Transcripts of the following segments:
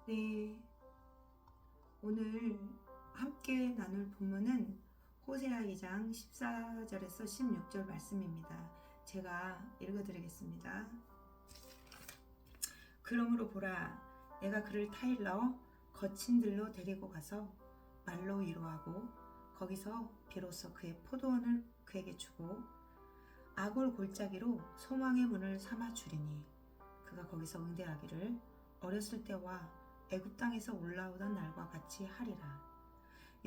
네, 오늘 함께 나눌 본문은 호세아 2장 14절에서 16절 말씀입니다. 제가 읽어드리겠습니다. 그러므로 보라, 내가 그를 타일러 거친 들로 데리고 가서 말로 위로하고 거기서 비로소 그의 포도원을 그에게 주고 아골 골짜기로 소망의 문을 삼아 주리니 그가 거기서 응대하기를 어렸을 때와 애굽 땅에서 올라오던 날과 같이 하리라.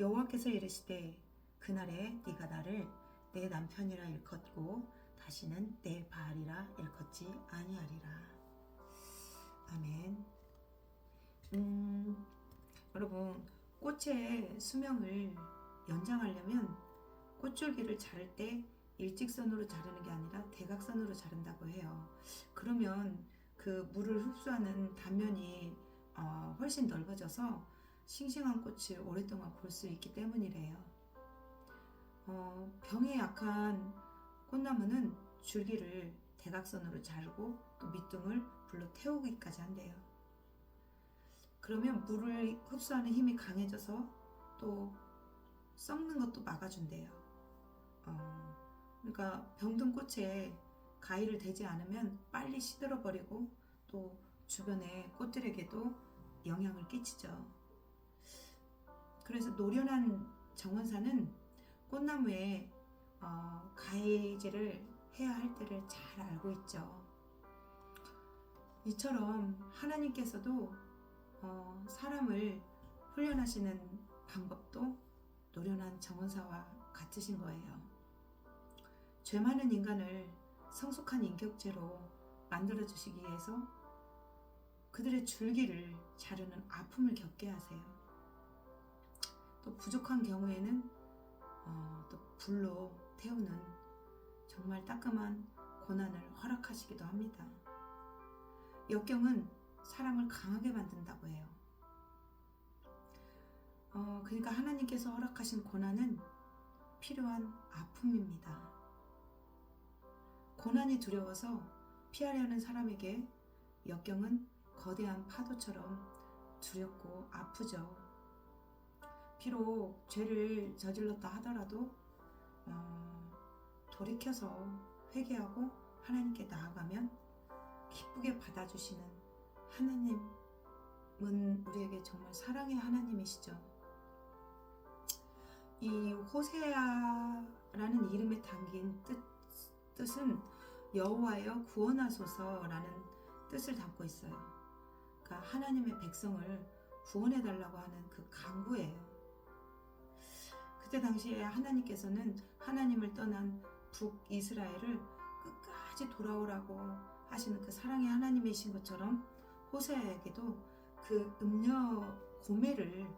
여호와께서 이르시되 그날에 네가 나를 내 남편이라 일컫고 다시는 내 바알이라 일컫지 아니하리라. 아멘. 여러분, 꽃의 수명을 연장하려면 꽃줄기를 자를 때 일직선으로 자르는 게 아니라 대각선으로 자른다고 해요. 그러면 그 물을 흡수하는 단면이 훨씬 넓어져서 싱싱한 꽃을 오랫동안 볼 수 있기 때문이래요. 병에 약한 꽃나무는 줄기를 대각선으로 자르고 또 밑둥을 불로 태우기까지 한대요. 그러면 물을 흡수하는 힘이 강해져서 또 썩는 것도 막아준대요. 그러니까 병든 꽃에 가위를 대지 않으면 빨리 시들어버리고 또 주변의 꽃들에게도 영향을 끼치죠. 그래서 노련한 정원사는 꽃나무에 가위질을 해야 할 때를 잘 알고 있죠. 이처럼 하나님께서도 사람을 훈련하시는 방법도 노련한 정원사와 같으신 거예요. 죄 많은 인간을 성숙한 인격체로 만들어주시기 위해서 그들의 줄기를 자르는 아픔을 겪게 하세요. 또 부족한 경우에는 또 불로 태우는 정말 따끔한 고난을 허락하시기도 합니다. 역경은 사람을 강하게 만든다고 해요. 그러니까 하나님께서 허락하신 고난은 필요한 아픔입니다. 고난이 두려워서 피하려는 사람에게 역경은 거대한 파도처럼 두렵고 아프죠. 비록 죄를 저질렀다 하더라도 돌이켜서 회개하고 하나님께 나아가면 기쁘게 받아주시는 하나님은 우리에게 정말 사랑의 하나님이시죠. 이 호세아라는 이름에 담긴 뜻은 여호와여 구원하소서라는 뜻을 담고 있어요. 그러니까 하나님의 백성을 구원해달라고 하는 그 간구예요. 그때 당시에 하나님께서는 하나님을 떠난 북이스라엘을 끝까지 돌아오라고 하시는 그 사랑의 하나님이신 것처럼 호세아에게도 그 음녀 고멜을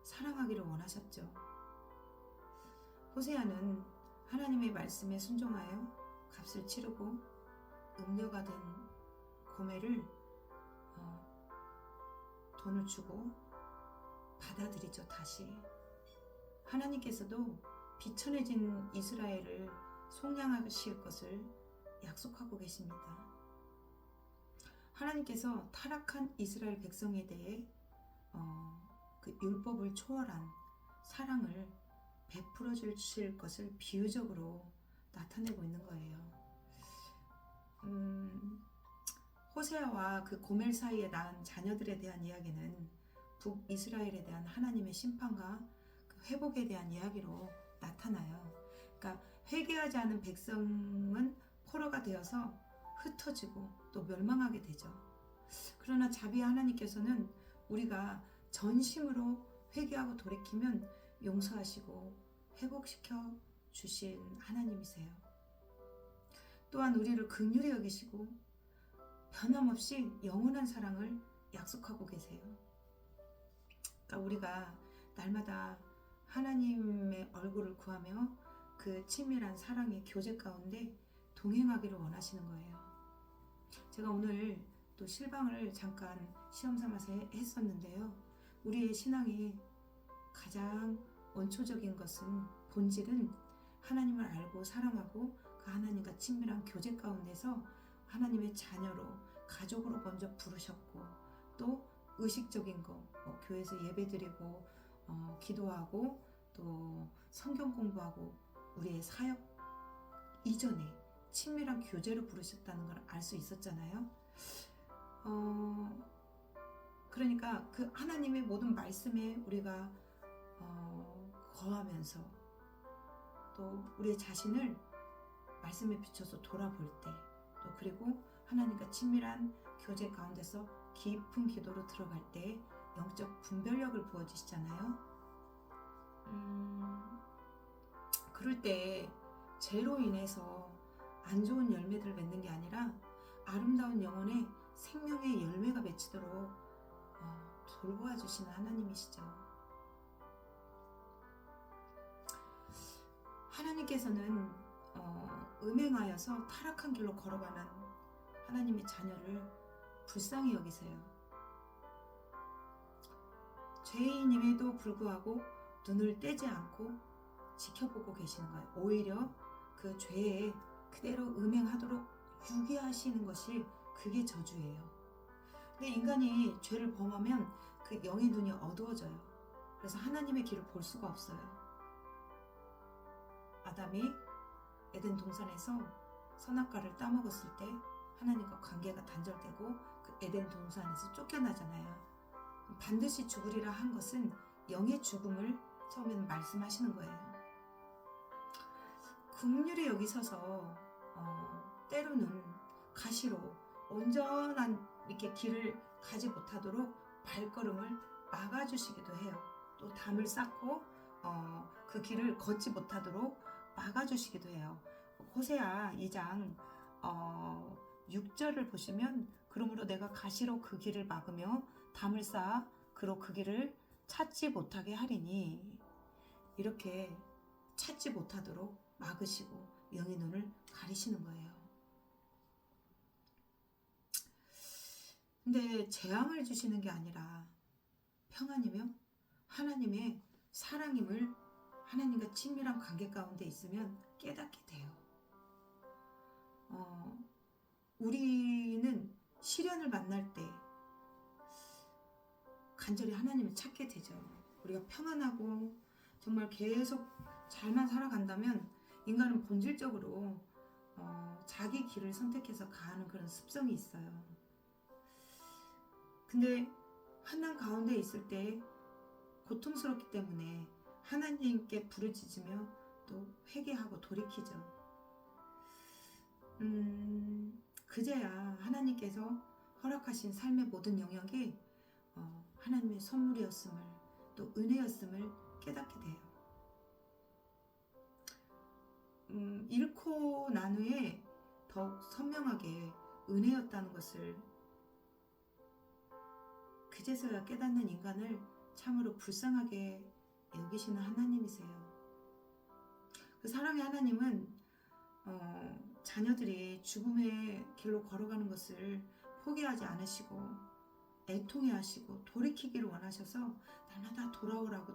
사랑하기를 원하셨죠. 호세아는 하나님의 말씀에 순종하여 값을 치르고 음녀가 된 고멜을 돈을 주고 받아들이죠. 다시 하나님께서도 비천해진 이스라엘을 속량하실 것을 약속하고 계십니다. 하나님께서 타락한 이스라엘 백성에 대해 그 율법을 초월한 사랑을 베풀어 주실 것을 비유적으로 나타내고 있는 거예요. 호세아와 그 고멜 사이에 낳은 자녀들에 대한 이야기는 북이스라엘에 대한 하나님의 심판과 그 회복에 대한 이야기로 나타나요. 그러니까 회개하지 않은 백성은 포로가 되어서 흩어지고 또 멸망하게 되죠. 그러나 자비의 하나님께서는 우리가 전심으로 회개하고 돌이키면 용서하시고 회복시켜 주신 하나님이세요. 또한 우리를 긍휼히 여기시고 변함없이 영원한 사랑을 약속하고 계세요. 그러니까 우리가 날마다 하나님의 얼굴을 구하며 그 친밀한 사랑의 교제 가운데 동행하기를 원하시는 거예요. 제가 오늘 또 실방을 잠깐 시험 삼아서 했었는데요. 우리의 신앙이 가장 원초적인 것은 본질은 하나님을 알고 사랑하고 그 하나님과 친밀한 교제 가운데서 하나님의 자녀로 가족으로 먼저 부르셨고 또 의식적인 거, 뭐 교회에서 예배드리고 기도하고 또 성경 공부하고 우리의 사역 이전에 친밀한 교제로 부르셨다는 걸 알 수 있었잖아요. 그러니까 그 하나님의 모든 말씀에 우리가 거하면서 또 우리의 자신을 말씀에 비춰서 돌아볼 때, 또 그리고 하나님과 친밀한 교제 가운데서 깊은 기도로 들어갈 때 영적 분별력을 부어주시잖아요. 그럴 때 죄로 인해서 안 좋은 열매들을 맺는 게 아니라 아름다운 영혼의 생명의 열매가 맺히도록 돌보아 주시는 하나님이시죠. 하나님께서는 음행하여서 타락한 길로 걸어가는 하나님의 자녀를 불쌍히 여기세요. 죄인임에도 불구하고 눈을 떼지 않고 지켜보고 계시는 거예요. 오히려 그 죄에 그대로 음행하도록 유기하시는 것이 그게 저주예요. 근데 인간이 죄를 범하면 그 영의 눈이 어두워져요. 그래서 하나님의 길을 볼 수가 없어요. 아담이 에덴 동산에서 선악과를 따먹었을 때 하나님과 관계가 단절되고 그 에덴 동산에서 쫓겨나잖아요. 반드시 죽으리라 한 것은 영의 죽음을 처음에는 말씀하시는 거예요. 긍휼히 여기 서서 때로는 가시로 온전한 이렇게 길을 가지 못하도록 발걸음을 막아주시기도 해요. 또 담을 쌓고 그 길을 걷지 못하도록 막아주시기도 해요. 호세아 2장 6절을 보시면 그러므로 내가 가시로 그 길을 막으며 담을 쌓아 그로 그 길을 찾지 못하게 하리니, 이렇게 찾지 못하도록 막으시고 영의 눈을 가리시는 거예요. 근데 재앙을 주시는 게 아니라 평안이며 하나님의 사랑임을 하나님과 친밀한 관계 가운데 있으면 깨닫게 돼요. 우리는 시련을 만날 때 간절히 하나님을 찾게 되죠. 우리가 평안하고 정말 계속 잘만 살아간다면 인간은 본질적으로 자기 길을 선택해서 가는 그런 습성이 있어요. 근데 환난 가운데 있을 때 고통스럽기 때문에 하나님께 부르짖으며 또 회개하고 돌이키죠. 그제야 하나님께서 허락하신 삶의 모든 영역이 하나님의 선물이었음을, 또 은혜였음을 깨닫게 돼요. 잃고 난 후에 더욱 선명하게 은혜였다는 것을 그제서야 깨닫는 인간을 참으로 불쌍하게 여기시는 하나님이세요. 그 사랑의 하나님은 자녀들이 죽음의 길로 걸어가는 것을 포기하지 않으시고 애통해 하시고 돌이키기를 원하셔서 날마다 돌아오라고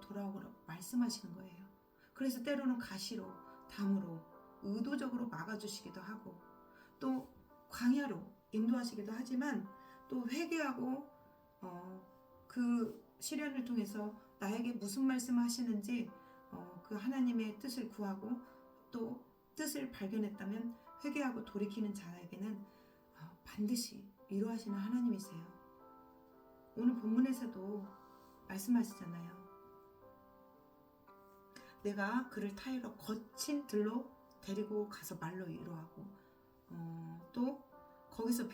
말씀하시는 거예요. 그래서 때로는 가시로, 담으로 의도적으로 막아주시기도 하고 또 광야로 인도하시기도 하지만 또 회개하고 그 시련을 통해서 나에게 무슨 말씀을 하시는지 그 하나님의 뜻을 구하고 또 뜻을 발견했다면 회개하고 돌이키는 자에게는 반드시 위로하시는 하나님이세요. 오늘 본문에서도 말씀하시잖아요. 내가 그를 타이로 거친 들로 데리고 가서 말로 위로하고 또 거기서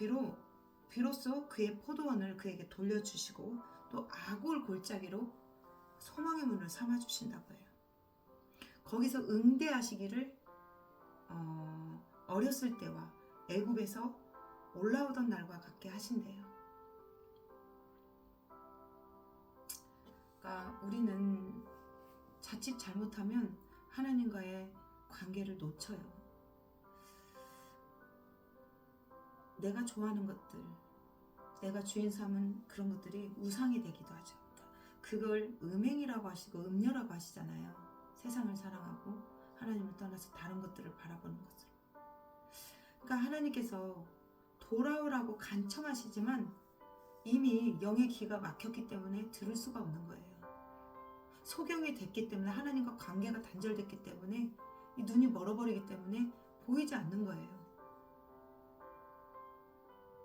비로소 그의 포도원을 그에게 돌려주시고 또 아골 골짜기로 소망의 문을 삼아주신다고 해요. 거기서 응대하시기를 어렸을 때와 애굽에서 올라오던 날과 같게 하신대요. 그러니까 우리는 자칫 잘못하면 하나님과의 관계를 놓쳐요. 내가 좋아하는 것들, 내가 주인 삼은 그런 것들이 우상이 되기도 하죠. 그걸 음행이라고 하시고 음녀라고 하시잖아요. 세상을 사랑하고 하나님을 떠나서 다른 것들을 바라보는 것을. 그러니까 하나님께서 돌아오라고 간청하시지만 이미 영의 귀가 막혔기 때문에 들을 수가 없는 거예요. 소경이 됐기 때문에, 하나님과 관계가 단절됐기 때문에, 이 눈이 멀어버리기 때문에 보이지 않는 거예요.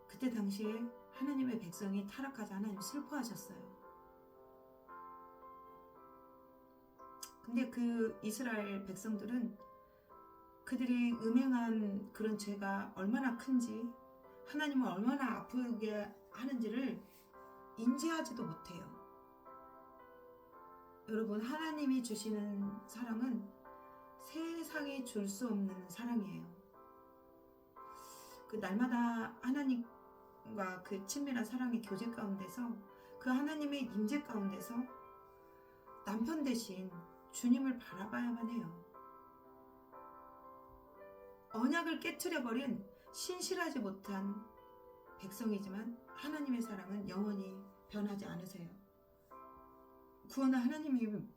그때 당시에 하나님의 백성이 타락하자 하나님 슬퍼하셨어요. 근데 그 이스라엘 백성들은 그들이 음행한 그런 죄가 얼마나 큰지, 하나님을 얼마나 아프게 하는지를 인지하지도 못해요. 여러분, 하나님이 주시는 사랑은 세상이 줄 수 없는 사랑이에요. 그 날마다 하나님과 그 친밀한 사랑의 교제 가운데서, 그 하나님의 임재 가운데서 남편 대신 주님을 바라봐야만 해요. 언약을 깨트려버린 신실하지 못한 백성이지만 하나님의 사랑은 영원히 변하지 않으세요. 구원은 하나님이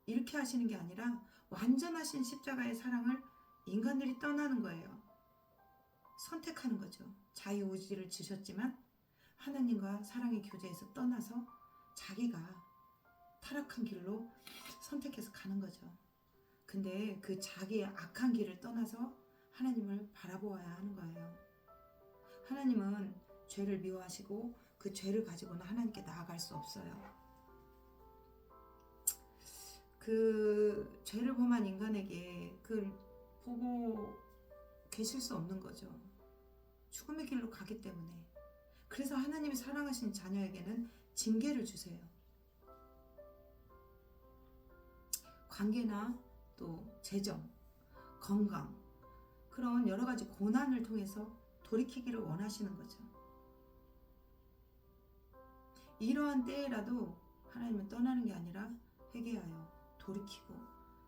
이렇게 하시는 게 아니라 완전하신 십자가의 사랑을 인간들이 떠나는 거예요. 선택하는 거죠. 자유의지를 주셨지만 하나님과 사랑의 교제에서 떠나서 자기가 타락한 길로 선택해서 가는 거죠. 근데 그 자기의 악한 길을 떠나서 하나님을 바라보아야 하는 거예요. 하나님은 죄를 미워하시고 그 죄를 가지고는 하나님께 나아갈 수 없어요. 그 죄를 범한 인간에게 그걸 보고 계실 수 없는 거죠. 죽음의 길로 가기 때문에. 그래서 하나님이 사랑하신 자녀에게는 징계를 주세요. 관계나 또 재정, 건강, 그런 여러 가지 고난을 통해서 돌이키기를 원하시는 거죠. 이러한 때에라도 하나님은 떠나는 게 아니라 회개하여 돌이키고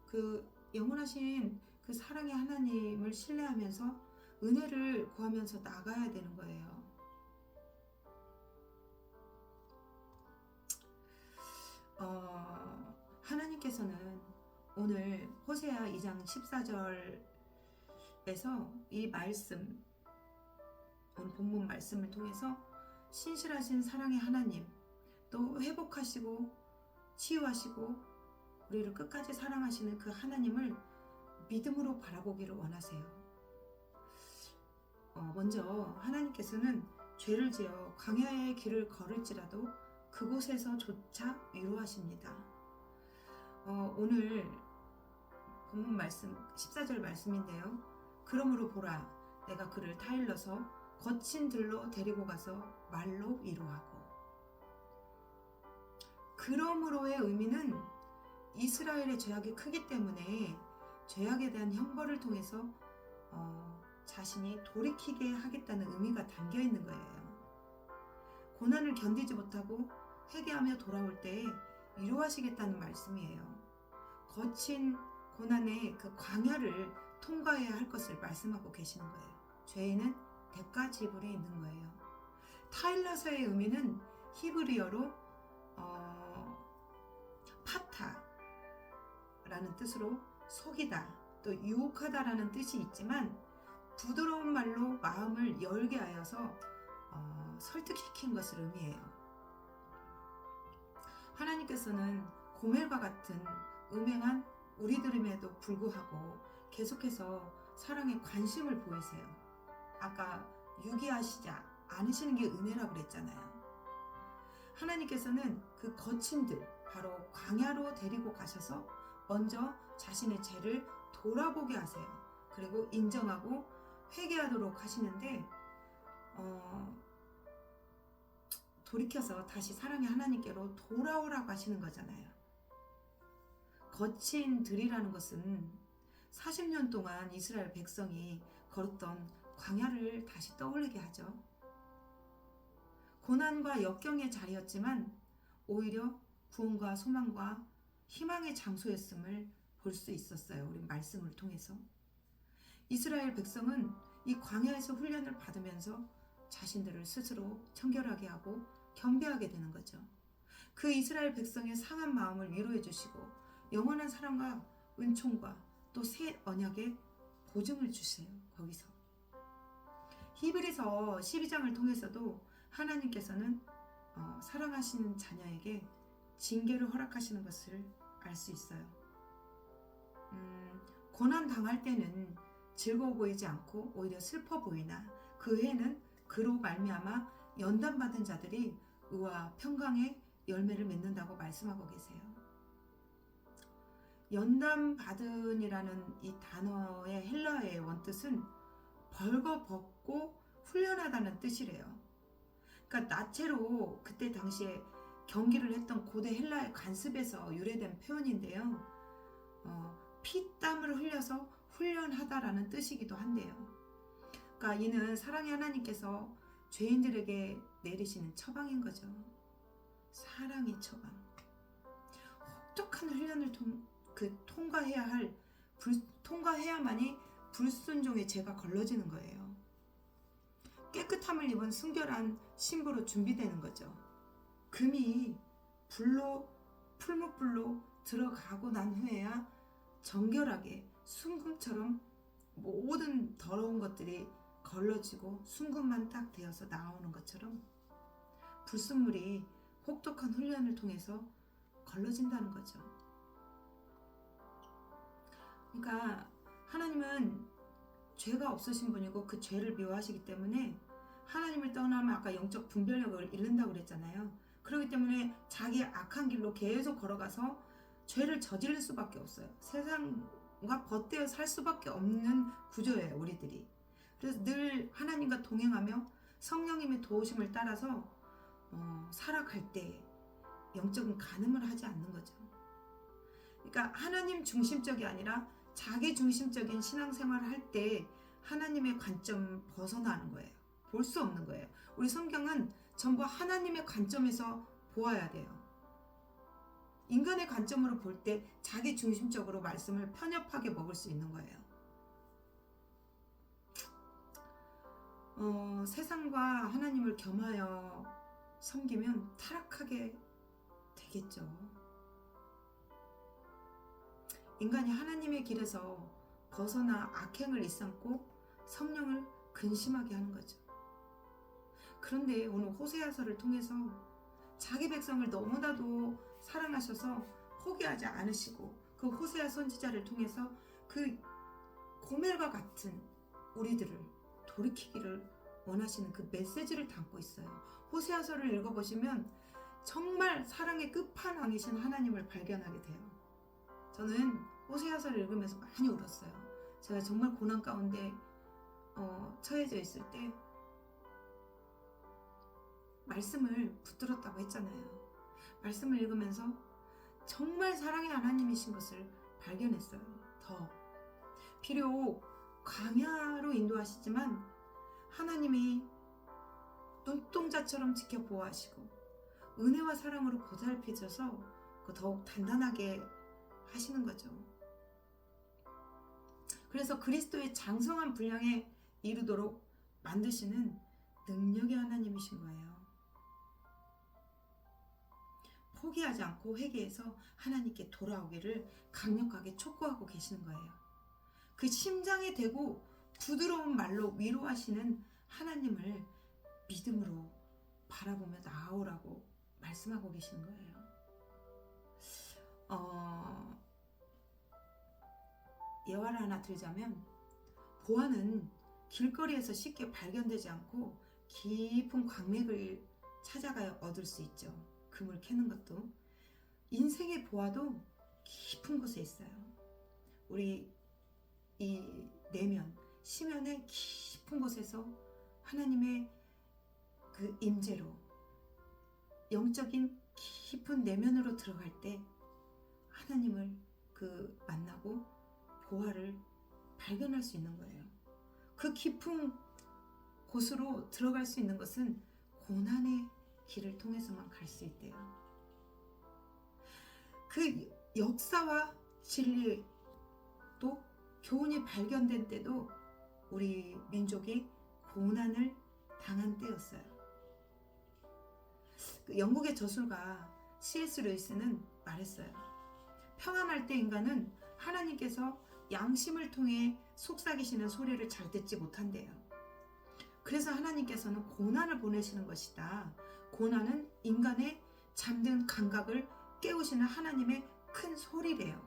그 영원하신 그 사랑의 하나님을 신뢰하면서 은혜를 구하면서 나가야 되는 거예요. 하나님께서는 오늘 호세아 2장 14절에서 이 말씀, 오늘 본문 말씀을 통해서 신실하신 사랑의 하나님, 또 회복하시고 치유하시고 우리를 끝까지 사랑하시는 그 하나님을 믿음으로 바라보기를 원하세요. 먼저 하나님께서는 죄를 지어 광야의 길을 걸을지라도 그곳에서조차 위로하십니다. 오늘 본문 말씀 14절 말씀인데요. 그러므로 보라, 내가 그를 타일러서 거친 들로 데리고 가서 말로 위로하고. 그러므로의 의미는 이스라엘의 죄악이 크기 때문에 죄악에 대한 형벌을 통해서 자신이 돌이키게 하겠다는 의미가 담겨 있는 거예요. 고난을 견디지 못하고 회개하며 돌아올 때 위로하시겠다는 말씀이에요. 거친 고난의 그 광야를 통과해야 할 것을 말씀하고 계시는 거예요. 죄에는 대가 지불이 있는 거예요. 타일러서의 의미는 히브리어로 파타라는 뜻으로 속이다, 또 유혹하다라는 뜻이 있지만 부드러운 말로 마음을 열게 하여서 설득시킨 것을 의미해요. 하나님께서는 고멜과 같은 음행한 우리들임에도 불구하고 계속해서 사랑에 관심을 보이세요. 아까 유기하시지 않으시는 게 은혜라고 그랬잖아요. 하나님께서는 그 거친들, 바로 광야로 데리고 가셔서 먼저 자신의 죄를 돌아보게 하세요. 그리고 인정하고 회개하도록 하시는데 돌이켜서 다시 사랑의 하나님께로 돌아오라고 하시는 거잖아요. 거친 들이라는 것은 40년 동안 이스라엘 백성이 걸었던 광야를 다시 떠올리게 하죠. 고난과 역경의 자리였지만 오히려 구원과 소망과 희망의 장소였음을 볼 수 있었어요. 우리 말씀을 통해서. 이스라엘 백성은 이 광야에서 훈련을 받으면서 자신들을 스스로 청결하게 하고 겸비하게 되는 거죠. 그 이스라엘 백성의 상한 마음을 위로해 주시고 영원한 사랑과 은총과 또 새 언약의 보증을 주세요. 거기서 히브리서 12장을 통해서도 하나님께서는 사랑하시는 자녀에게 징계를 허락하시는 것을 알 수 있어요. 고난 당할 때는 즐거워 보이지 않고 오히려 슬퍼 보이나 그 해에는 그로 말미암아 연단받은 자들이 의와 평강의 열매를 맺는다고 말씀하고 계세요. 연단받은이라는 이 단어의 헬라어의 원뜻은 벌거벗고 훈련하다는 뜻이래요. 그러니까 나체로 그때 당시에 경기를 했던 고대 헬라의 관습에서 유래된 표현인데요. 피땀을 흘려서 훈련하다라는 뜻이기도 한데요. 그러니까 이는 사랑의 하나님께서 죄인들에게 내리시는 처방인 거죠. 사랑의 처방. 혹독한 훈련을 통과해야만이 불순종의 죄가 걸러지는 거예요. 깨끗함을 입은 순결한 신부로 준비되는 거죠. 금이 풀무불로 들어가고 난 후에야 정결하게 순금처럼 모든 더러운 것들이 걸러지고 순금만 딱 되어서 나오는 것처럼 불순물이 혹독한 훈련을 통해서 걸러진다는 거죠. 그러니까 하나님은 죄가 없으신 분이고 그 죄를 미워하시기 때문에 하나님을 떠나면 아까 영적 분별력을 잃는다고 그랬잖아요. 그렇기 때문에 자기의 악한 길로 계속 걸어가서 죄를 저지를 수밖에 없어요. 세상과 벗대어 살 수밖에 없는 구조예요, 우리들이. 그래서 늘 하나님과 동행하며 성령님의 도우심을 따라서 살아갈 때 영적인 간음을 하지 않는 거죠. 그러니까 하나님 중심적이 아니라 자기 중심적인 신앙생활을 할 때 하나님의 관점 벗어나는 거예요. 볼 수 없는 거예요. 우리 성경은 전부 하나님의 관점에서 보아야 돼요. 인간의 관점으로 볼 때 자기 중심적으로 말씀을 편협하게 먹을 수 있는 거예요. 세상과 하나님을 겸하여 섬기면 타락하게 되겠죠. 인간이 하나님의 길에서 벗어나 악행을 일삼고 성령을 근심하게 하는 거죠. 그런데 오늘 호세아서를 통해서 자기 백성을 너무나도 사랑하셔서 포기하지 않으시고 그 호세아 선지자를 통해서 그 고멜과 같은 우리들을 돌이키기를 원하시는 그 메시지를 담고 있어요. 호세아서를 읽어보시면 정말 사랑의 끝판왕이신 하나님을 발견하게 돼요. 저는 호세아서를 읽으면서 많이 울었어요. 제가 정말 고난 가운데 처해져 있을 때 말씀을 붙들었다고 했잖아요. 말씀을 읽으면서 정말 사랑의 하나님이신 것을 발견했어요. 비록 광야로 인도하시지만 하나님이 눈동자처럼 지켜보호하시고 은혜와 사랑으로 보살피셔서 더욱 단단하게 하시는 거죠. 그래서 그리스도의 장성한 분량에 이르도록 만드시는 능력의 하나님이신 거예요. 포기하지 않고 회개해서 하나님께 돌아오기를 강력하게 촉구하고 계시는 거예요. 그 심장에 대고 부드러운 말로 위로하시는 하나님을 믿음으로 바라보며 나아오라고 말씀하고 계시는 거예요. 예화를 하나 들자면 보아는 길거리에서 쉽게 발견되지 않고 깊은 광맥을 찾아가야 얻을 수 있죠. 금을 캐는 것도. 인생의 보아도 깊은 곳에 있어요. 우리 이 내면, 심연의 깊은 곳에서 하나님의 그 임재로 영적인 깊은 내면으로 들어갈 때 하나님을 만나고 보화를 발견할 수 있는 거예요. 그 깊은 곳으로 들어갈 수 있는 것은 고난의 길을 통해서만 갈 수 있대요. 그 역사와 진리도 교훈이 발견된 때도 우리 민족이 고난을 당한 때였어요. 영국의 저술가 C.S. 루이스는 말했어요. 평안할 때 인간은 하나님께서 양심을 통해 속삭이시는 소리를 잘 듣지 못한대요. 그래서 하나님께서는 고난을 보내시는 것이다. 고난은 인간의 잠든 감각을 깨우시는 하나님의 큰 소리래요.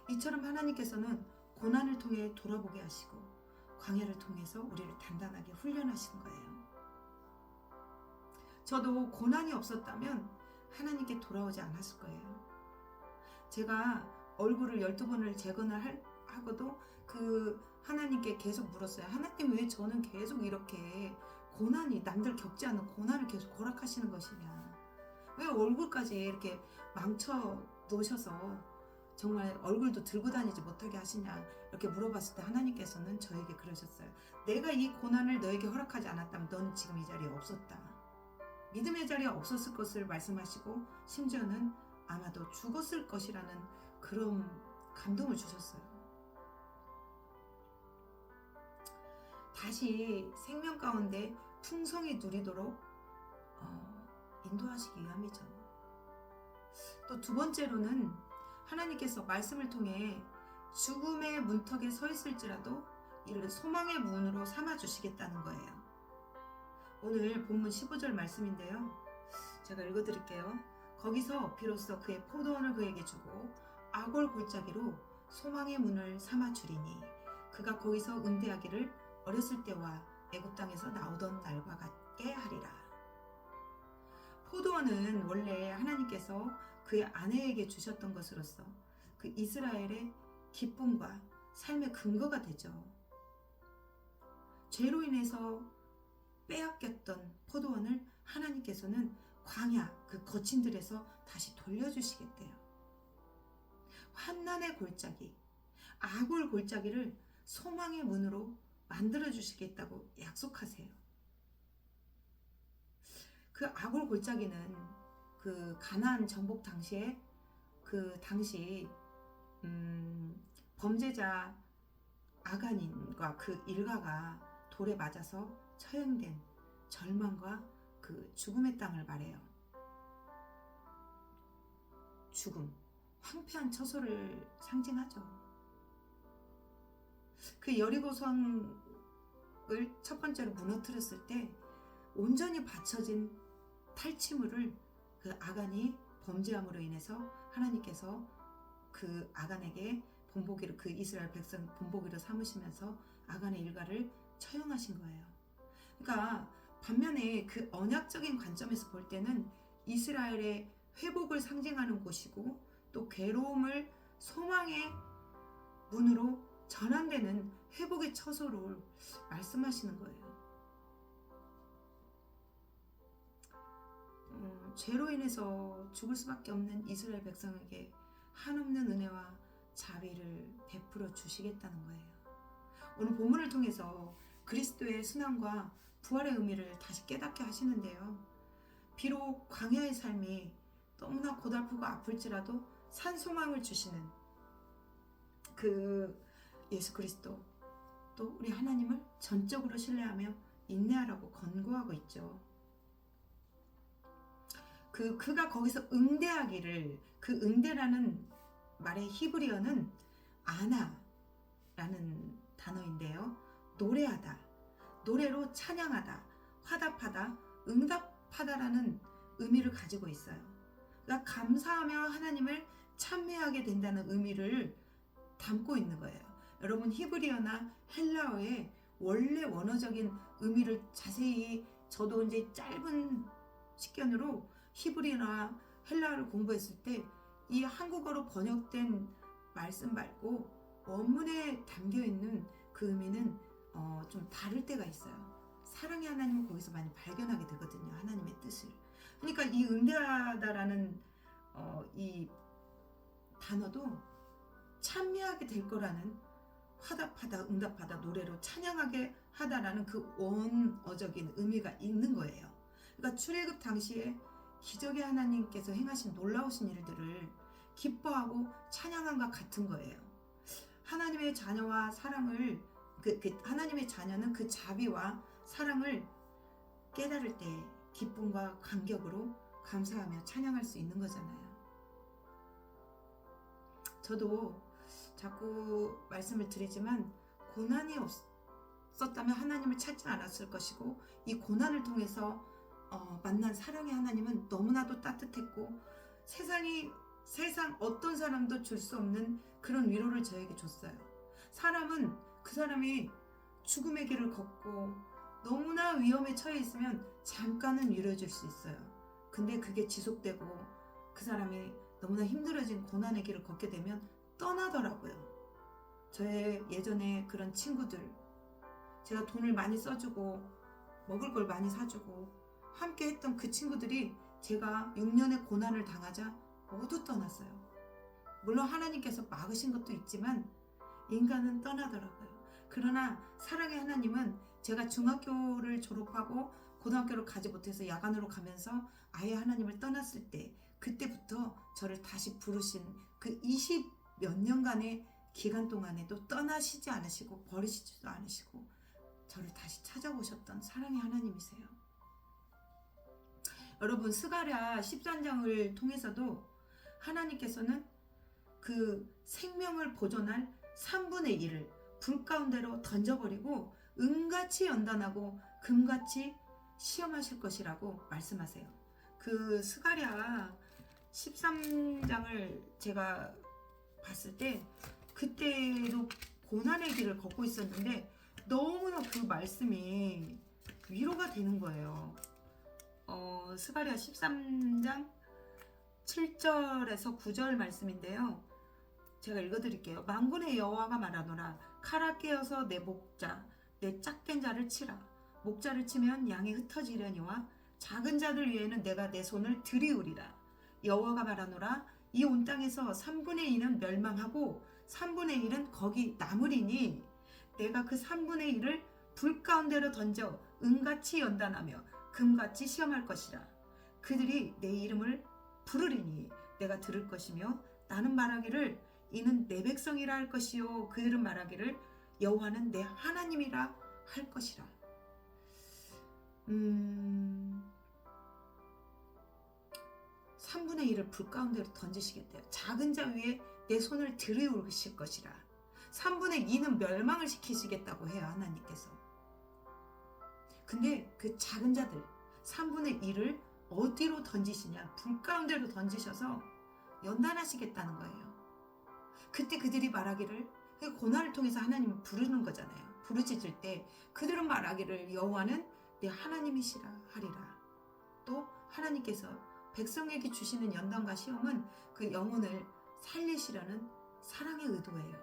이처럼 하나님께서는 고난을 통해 돌아보게 하시고 광야를 통해서 우리를 단단하게 훈련하시는 거예요. 저도 고난이 없었다면 하나님께 돌아오지 않았을 거예요. 제가 얼굴을 12번을 재건을 하고도 하나님께 계속 물었어요. 하나님, 왜 저는 계속 이렇게 고난이, 남들 겪지 않는 고난을 계속 허락하시는 것이냐. 왜 얼굴까지 이렇게 망쳐 놓으셔서 정말 얼굴도 들고 다니지 못하게 하시냐, 이렇게 물어봤을 때 하나님께서는 저에게 그러셨어요. 내가 이 고난을 너에게 허락하지 않았다면 넌 지금 이 자리에 없었다. 믿음의 자리에 없었을 것을 말씀하시고 심지어는 아마도 죽었을 것이라는 그런 감동을 주셨어요. 다시 생명 가운데 풍성히 누리도록 인도하시기 위함이죠. 또 두 번째로는 하나님께서 말씀을 통해 죽음의 문턱에 서 있을지라도 이를 소망의 문으로 삼아 주시겠다는 거예요. 오늘 본문 15절 말씀인데요. 제가 읽어드릴게요. 거기서 비로소 그의 포도원을 그에게 주고 아골 골짜기로 소망의 문을 삼아 주리니 그가 거기서 응대하기를 어렸을 때와 애굽 땅에서 나오던 날과 같게 하리라. 포도원은 원래 하나님께서 그의 아내에게 주셨던 것으로서 그 이스라엘의 기쁨과 삶의 근거가 되죠. 죄로 인해서 빼앗겼던 포도원을 하나님께서는 광야 그 거친들에서 다시 돌려주시겠대요. 환난의 골짜기, 아굴 골짜기를 소망의 문으로 만들어 주시겠다고 약속하세요. 그 아굴 골짜기는 그 가나안 정복 당시에 그 당시 범죄자 아간인과 그 일가가 돌에 맞아서 처형된 절망과 그 죽음의 땅을 말해요. 죽음, 황폐한 처소를 상징하죠. 그 여리고성을 첫 번째로 무너뜨렸을 때 온전히 받쳐진 탈취물을 그 아간이 범죄함으로 인해서 하나님께서 그 아간에게 본보기로, 그 이스라엘 백성 본보기로 삼으시면서 아간의 일가를 처형하신 거예요. 그러니까 반면에 그 언약적인 관점에서 볼 때는 이스라엘의 회복을 상징하는 곳이고 또 괴로움을 소망의 문으로 전환되는 회복의 처소를 말씀하시는 거예요. 죄로 인해서 죽을 수밖에 없는 이스라엘 백성에게 한없는 은혜와 자비를 베풀어 주시겠다는 거예요. 오늘 본문을 통해서 그리스도의 순환과 부활의 의미를 다시 깨닫게 하시는데요. 비록 광야의 삶이 너무나 고달프고 아플지라도 산소망을 주시는 그 예수 그리스도, 또 우리 하나님을 전적으로 신뢰하며 인내하라고 권고하고 있죠. 그가 거기서 응대하기를, 그 응대라는 말의 히브리어는 아나라는 단어인데요. 노래하다, 노래로 찬양하다, 화답하다, 응답하다라는 의미를 가지고 있어요. 그러니까 감사하며 하나님을 찬미하게 된다는 의미를 담고 있는 거예요. 여러분, 히브리어나 헬라어의 원래 원어적인 의미를 자세히, 저도 이제 짧은 식견으로 히브리어나 헬라어를 공부했을 때 이 한국어로 번역된 말씀 말고 원문에 담겨 있는 그 의미는 좀 다를 때가 있어요. 사랑의 하나님은 거기서 많이 발견하게 되거든요. 하나님의 뜻을. 그러니까 이 응대하다라는 이 단어도 찬미하게 될 거라는, 화답하다, 응답하다, 노래로 찬양하게 하다라는 그 원어적인 의미가 있는 거예요. 그러니까 출애굽 당시에 기적의 하나님께서 행하신 놀라우신 일들을 기뻐하고 찬양함과 같은 거예요. 하나님의 자녀와 사랑을, 하나님의 자녀는 그 자비와 사랑을 깨달을 때 기쁨과 감격으로 감사하며 찬양할 수 있는 거잖아요. 저도 자꾸 말씀을 드리지만 고난이 없었다면 하나님을 찾지 않았을 것이고, 이 고난을 통해서 만난 사랑의 하나님은 너무나도 따뜻했고, 세상 어떤 사람도 줄 수 없는 그런 위로를 저에게 줬어요. 사람은 그 사람이 죽음의 길을 걷고 너무나 위험에 처해 있으면 잠깐은 위로해 줄 수 있어요. 근데 그게 지속되고 그 사람이 너무나 힘들어진 고난의 길을 걷게 되면 떠나더라고요. 저의 예전에 그런 친구들, 제가 돈을 많이 써주고 먹을 걸 많이 사주고 함께 했던 그 친구들이 제가 6년의 고난을 당하자 모두 떠났어요. 물론 하나님께서 막으신 것도 있지만 인간은 떠나더라고요. 그러나 사랑의 하나님은 제가 중학교를 졸업하고 고등학교를 가지 못해서 야간으로 가면서 아예 하나님을 떠났을 때, 그때부터 저를 다시 부르신 그 20 몇 년간의 기간 동안에도 떠나시지 않으시고 버리시지도 않으시고 저를 다시 찾아오셨던 사랑의 하나님이세요. 여러분, 스가랴 13장을 통해서도 하나님께서는 그 생명을 보존할 3분의 1을 불 가운데로 던져버리고 은같이 연단하고 금같이 시험하실 것이라고 말씀하세요. 그 스가랴 13장을 제가 봤을 때 그때도 고난의 길을 걷고 있었는데 너무나 그 말씀이 위로가 되는 거예요. 스가랴 13장 7절에서 9절 말씀인데요. 제가 읽어드릴게요. 만군의 여호와가 말하노라. 칼아 깨어서 내 목자, 내 짝된 자를 치라. 목자를 치면 양이 흩어지려니와 작은 자들 위에는 내가 내 손을 들이우리라. 여호와가 말하노라. 이 온 땅에서 3분의 2는 멸망하고 3분의 1은 거기 남으리니 내가 그 3분의 1을 불 가운데로 던져 은같이 연단하며 금같이 시험할 것이라. 그들이 내 이름을 부르리니 내가 들을 것이며 나는 말하기를 이는 내 백성이라 할 것이요 그들은 말하기를 여호와는 내 하나님이라 할 것이라. 3분의 1을 불 가운데로 던지시겠대요. 작은 자 위에 내 손을 들이우실 것이라. 3분의 2는 멸망을 시키시겠다고 해요, 하나님께서. 근데 그 작은 자들 3분의 1을 어디로 던지시냐? 불 가운데로 던지셔서 연단하시겠다는 거예요. 그때 그들이 말하기를, 고난을 통해서 하나님을 부르는 거잖아요. 부르짖을 때 그들은 말하기를 여호와는 내 하나님이시라 하리라. 또 하나님께서 백성에게 주시는 연단과 시험은 그 영혼을 살리시려는 사랑의 의도예요.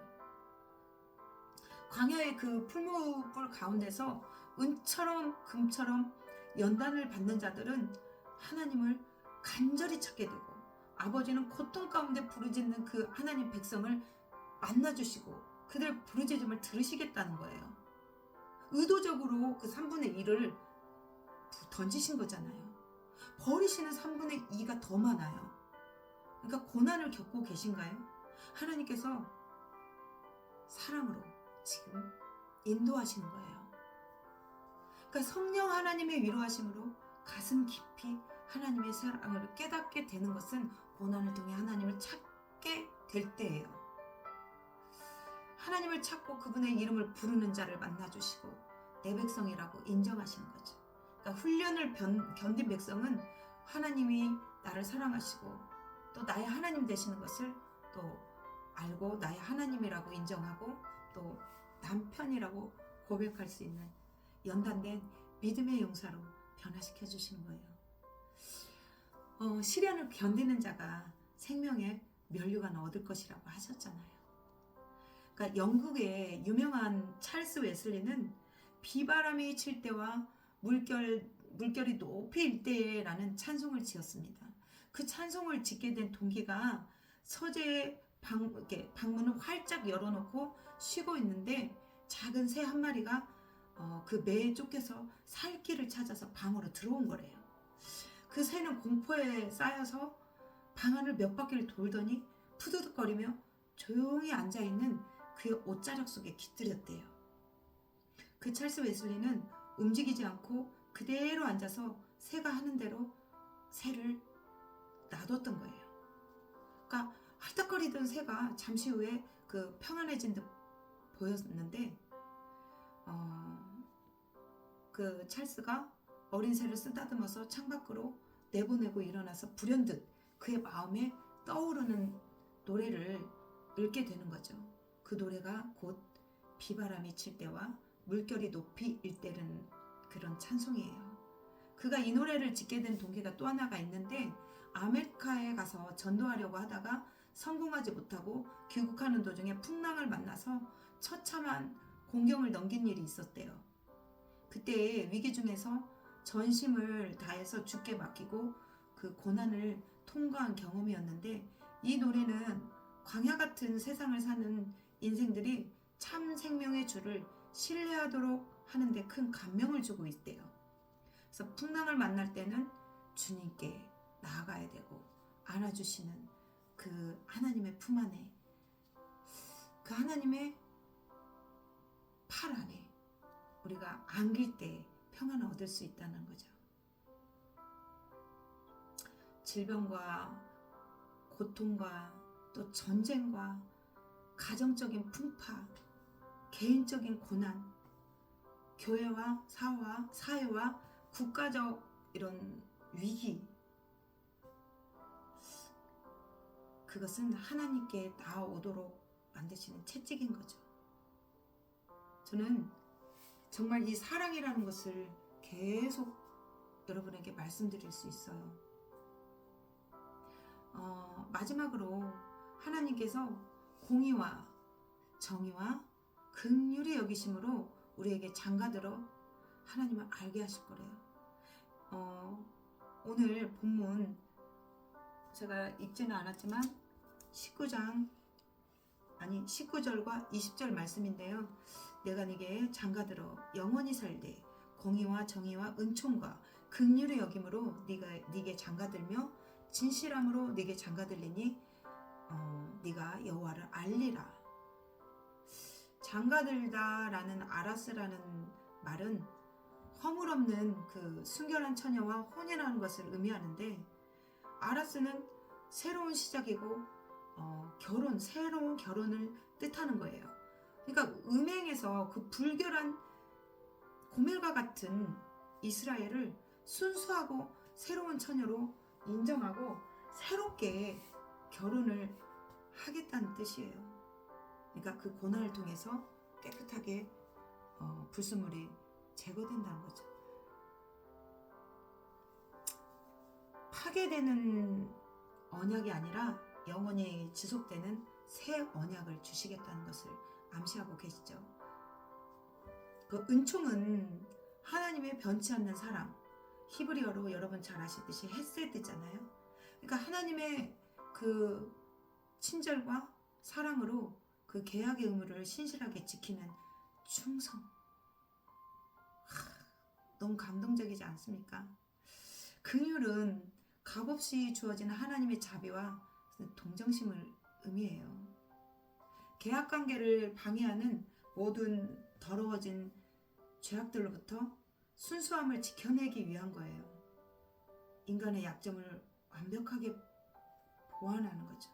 광야의 그 풀무불 가운데서 은처럼 금처럼 연단을 받는 자들은 하나님을 간절히 찾게 되고, 아버지는 고통 가운데 부르짖는 그 하나님 백성을 만나주시고 그들 부르짖음을 들으시겠다는 거예요. 의도적으로 그 3분의 1을 던지신 거잖아요. 버리시는 3분의 2가 더 많아요. 그러니까 고난을 겪고 계신가요? 하나님께서 사랑으로 지금 인도하시는 거예요. 그러니까 성령 하나님의 위로하심으로 가슴 깊이 하나님의 사랑을 깨닫게 되는 것은 고난을 통해 하나님을 찾게 될 때예요. 하나님을 찾고 그분의 이름을 부르는 자를 만나주시고 내 백성이라고 인정하시는 거죠. 그러니까 훈련을 견딘 백성은 하나님이 나를 사랑하시고 또 나의 하나님 되시는 것을 또 알고 나의 하나님이라고 인정하고 또 남편이라고 고백할 수 있는 연단된 믿음의 용사로 변화시켜 주시는 거예요. 시련을 견디는 자가 생명의 면류관을 얻을 것이라고 하셨잖아요. 그러니까 영국의 유명한 찰스 웨슬리는 비바람이 칠 때와 물결이 높이 일 때라는 찬송을 지었습니다. 그 찬송을 짓게 된 동기가 서재의 방문을 활짝 열어놓고 쉬고 있는데 작은 새 한 마리가 그 매에 쫓겨서 살 길을 찾아서 방으로 들어온 거래요. 그 새는 공포에 쌓여서 방 안을 몇 바퀴를 돌더니 푸드득거리며 조용히 앉아있는 그의 옷자락 속에 깃들였대요. 그 찰스 웨슬리는 움직이지 않고 그대로 앉아서 새가 하는 대로 새를 놔뒀던 거예요. 그러니까 헐떡거리던 새가 잠시 후에 그 평안해진 듯 보였는데 그 찰스가 어린 새를 쓰다듬어서 창밖으로 내보내고 일어나서 불현듯 그의 마음에 떠오르는 노래를 읽게 되는 거죠. 그 노래가 곧 비바람이 칠 때와 물결이 높이 일대는 그런 찬송이에요. 그가 이 노래를 짓게 된 동기가 또 하나가 있는데, 아메리카에 가서 전도하려고 하다가 성공하지 못하고 귀국하는 도중에 풍랑을 만나서 처참한 공경을 넘긴 일이 있었대요. 그때 위기 중에서 전심을 다해서 주께 맡기고 그 고난을 통과한 경험이었는데, 이 노래는 광야 같은 세상을 사는 인생들이 참 생명의 주를 신뢰하도록 하는데 큰 감명을 주고 있대요. 그래서 풍랑을 만날 때는 주님께 나아가야 되고, 안아주시는 그 하나님의 품 안에, 그 하나님의 팔 안에 우리가 안길 때 평안을 얻을 수 있다는 거죠. 질병과 고통과 또 전쟁과 가정적인 풍파, 개인적인 고난, 교회와 사회와 국가적 이런 위기, 그것은 하나님께 나아오도록 만드시는 채찍인 거죠. 저는 정말 이 사랑이라는 것을 계속 여러분에게 말씀드릴 수 있어요. 마지막으로 하나님께서 공의와 정의와 긍휼히 여기심으로 우리에게 장가들어 하나님을 알게 하실 거래요. 오늘 본문 제가 읽지는 않았지만 19절과 20절 말씀인데요. 내가 네게 장가들어 영원히 살되 공의와 정의와 은총과 긍휼의 여김으로 네게 장가들며 진실함으로 네게 장가들리니 네가 여호와를 알리라. 장가들다라는 아라스라는 말은 허물없는 그 순결한 처녀와 혼인하는 것을 의미하는데, 아라스는 새로운 시작이고 새로운 결혼을 뜻하는 거예요. 그러니까 음행에서 그 불결한 고멜과 같은 이스라엘을 순수하고 새로운 처녀로 인정하고 새롭게 결혼을 하겠다는 뜻이에요. 그러니까 그 고난을 통해서 깨끗하게 불순물이 제거된다는 거죠. 파괴되는 언약이 아니라 영원히 지속되는 새 언약을 주시겠다는 것을 암시하고 계시죠. 그 은총은 하나님의 변치 않는 사랑, 히브리어로 여러분 잘 아시듯이 헤세드잖아요. 그러니까 하나님의 그 친절과 사랑으로 그 계약의 의무를 신실하게 지키는 충성. 너무 감동적이지 않습니까? 긍휼은 값없이 주어지는 하나님의 자비와 동정심을 의미해요. 계약관계를 방해하는 모든 더러워진 죄악들로부터 순수함을 지켜내기 위한 거예요. 인간의 약점을 완벽하게 보완하는 거죠.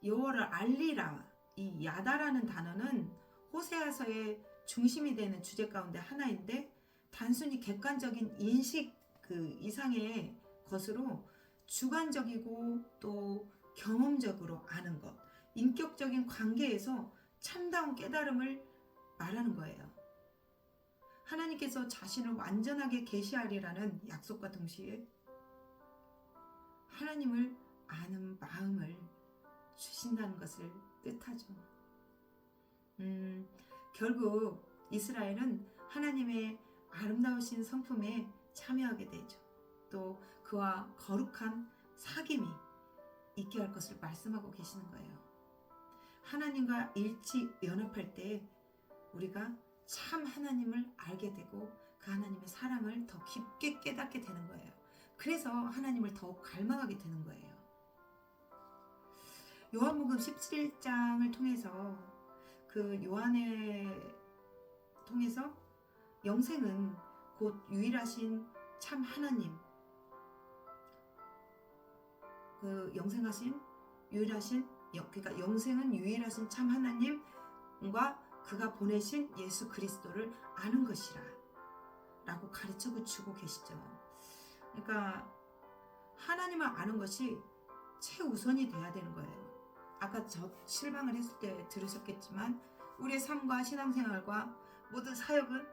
여호와를 알리라, 이 야다라는 단어는 호세아서의 중심이 되는 주제 가운데 하나인데, 단순히 객관적인 인식 그 이상의 것으로 주관적이고 또 경험적으로 아는 것, 인격적인 관계에서 참다운 깨달음을 말하는 거예요. 하나님께서 자신을 완전하게 계시하리라는 약속과 동시에 하나님을 아는 마음을 주신다는 것을 뜻하죠. 결국 이스라엘은 하나님의 아름다우신 성품에 참여하게 되죠. 또 그와 거룩한 사귐이 있게 할 것을 말씀하고 계시는 거예요. 하나님과 일치 연합할 때 우리가 참 하나님을 알게 되고 그 하나님의 사랑을 더 깊게 깨닫게 되는 거예요. 그래서 하나님을 더욱 갈망하게 되는 거예요. 요한복음 17장을 통해서 그 요한을 통해서 영생은 곧 유일하신 참 하나님, 그 영생은 유일하신 참 하나님과 그가 보내신 예수 그리스도를 아는 것이라 라고 가르쳐 주고 계시죠. 그러니까 하나님을 아는 것이 최우선이 돼야 되는 거예요. 아까 저 실망을 했을 때 들으셨겠지만 우리의 삶과 신앙생활과 모든 사역은